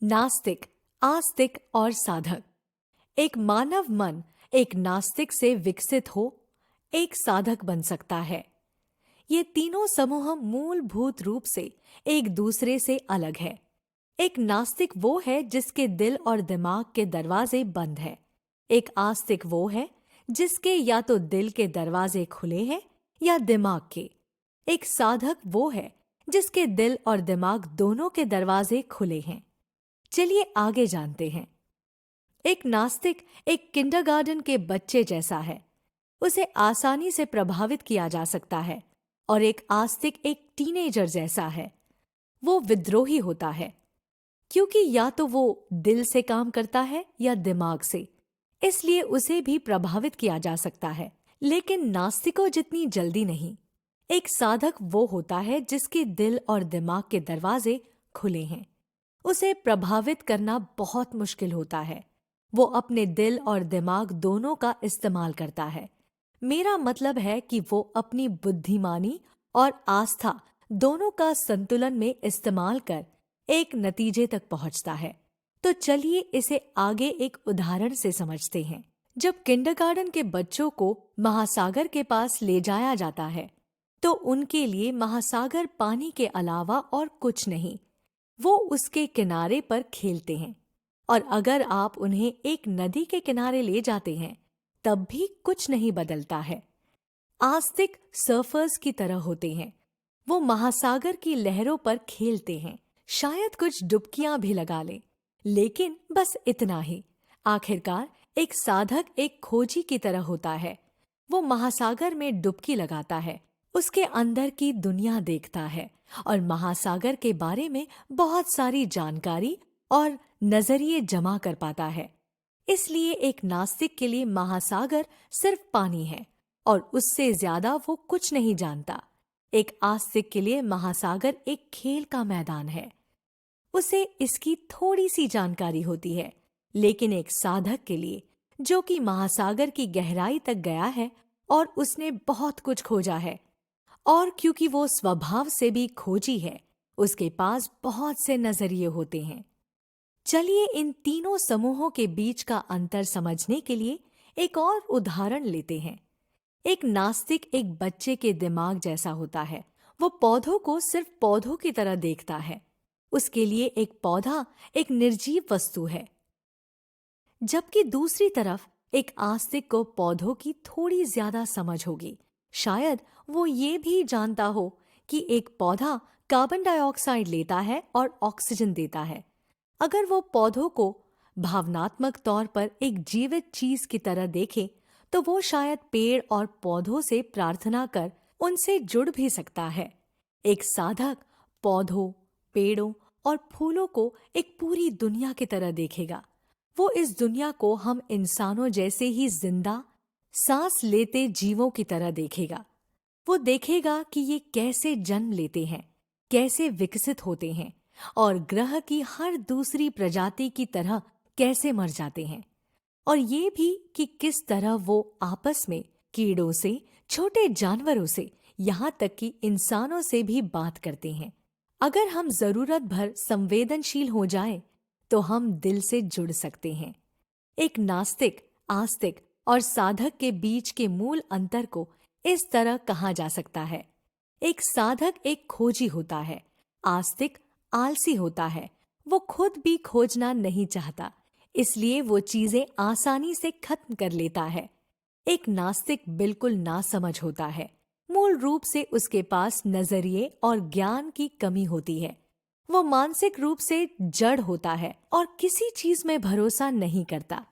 नास्तिक, आस्तिक और साधक। एक मानव मन एक नास्तिक से विकसित हो एक साधक बन सकता है। ये तीनों समूह मूलभूत रूप से एक दूसरे से अलग है। एक नास्तिक वो है जिसके दिल और दिमाग के दरवाजे बंद हैं। एक आस्तिक वो है जिसके या तो दिल के दरवाजे खुले हैं या दिमाग के। एक साधक वो है जिसके दिल और दिमाग दोनों के दरवाजे खुले हैं। चलिए आगे जानते हैं। एक नास्तिक एक किंडरगार्टन के बच्चे जैसा है। उसे आसानी से प्रभावित किया जा सकता है। और एक आस्तिक एक टीनेजर जैसा है। वो विद्रोही होता है क्योंकि या तो वो दिल से काम करता है या दिमाग से, इसलिए उसे भी प्रभावित किया जा सकता है, लेकिन नास्तिकों जितनी जल्दी नहीं। एक साधक वो होता है जिसके दिल और दिमाग के दरवाजे खुले हैं। उसे प्रभावित करना बहुत मुश्किल होता है। वो अपने दिल और दिमाग दोनों का इस्तेमाल करता है। मेरा मतलब है कि वो अपनी बुद्धिमानी और आस्था दोनों का संतुलन में इस्तेमाल कर एक नतीजे तक पहुंचता है। तो चलिए इसे आगे एक उदाहरण से समझते हैं। जब किंडरगार्टन के बच्चों को महासागर के पास ले जाया जाता है, तो उनके लिए महासागर पानी के अलावा और कुछ नहीं। वो उसके किनारे पर खेलते हैं। और अगर आप उन्हें एक नदी के किनारे ले जाते हैं, तब भी कुछ नहीं बदलता है। आस्तिक सर्फर्स की तरह होते हैं। वो महासागर की लहरों पर खेलते हैं, शायद कुछ डुबकियां भी लगा लें, लेकिन बस इतना ही। आखिरकार एक साधक एक खोजी की तरह होता है। वो महासागर में डुबकी लगाता है, उसके अंदर की दुनिया देखता है और महासागर के बारे में बहुत सारी जानकारी और नजरिए जमा कर पाता है। इसलिए एक नास्तिक के लिए महासागर सिर्फ पानी है और उससे ज्यादा वो कुछ नहीं जानता। एक आस्तिक के लिए महासागर एक खेल का मैदान है। उसे इसकी थोड़ी सी जानकारी होती है, लेकिन एक साधक के लिए, जो कि महासागर की गहराई तक गया है और उसने बहुत कुछ खोजा है, और क्योंकि वो स्वभाव से भी खोजी है, उसके पास बहुत से नजरिए होते हैं। चलिए इन तीनों समूहों के बीच का अंतर समझने के लिए एक और उदाहरण लेते हैं। एक नास्तिक एक बच्चे के दिमाग जैसा होता है। वो पौधों को सिर्फ पौधों की तरह देखता है। उसके लिए एक पौधा एक निर्जीव वस्तु है, जबकि दूसरी तरफ एक आस्तिक को पौधों की थोड़ी ज्यादा समझ होगी। शायद वो ये भी जानता हो कि एक पौधा कार्बन डाइऑक्साइड लेता है और ऑक्सीजन देता है। अगर वो पौधों को भावनात्मक तौर पर एक जीवित चीज की तरह देखे, तो वो शायद पेड़ और पौधों से प्रार्थना कर उनसे जुड़ भी सकता है। एक साधक पौधों, पेड़ों और फूलों को एक पूरी दुनिया की तरह देखेगा। वो इस दुनिया को हम इंसानों जैसे ही जिंदा, सांस लेते जीवों की तरह देखेगा। वो देखेगा कि ये कैसे जन्म लेते हैं, कैसे विकसित होते हैं और ग्रह की हर दूसरी प्रजाति की तरह कैसे मर जाते हैं। और ये भी कि किस तरह वो आपस में कीड़ों से, छोटे जानवरों से, यहाँ तक कि इंसानों से भी बात करते हैं। अगर हम जरूरत भर संवेदनशील हो जाएं, तो हम दिल से जुड़ सकते हैं। एक नास्तिक, आस्तिक और साधक के बीच के मूल अंतर को इस तरह कहा जा सकता है। एक साधक एक खोजी होता है, आस्तिक आलसी होता है। वो खुद भी खोजना नहीं चाहता, इसलिए वो चीजें आसानी से खत्म कर लेता है। एक नास्तिक बिल्कुल नासमझ होता है। मूल रूप से उसके पास नजरिए और ज्ञान की कमी होती है। वो मानसिक रूप से जड़ होता है और किसी चीज में भरोसा नहीं करता।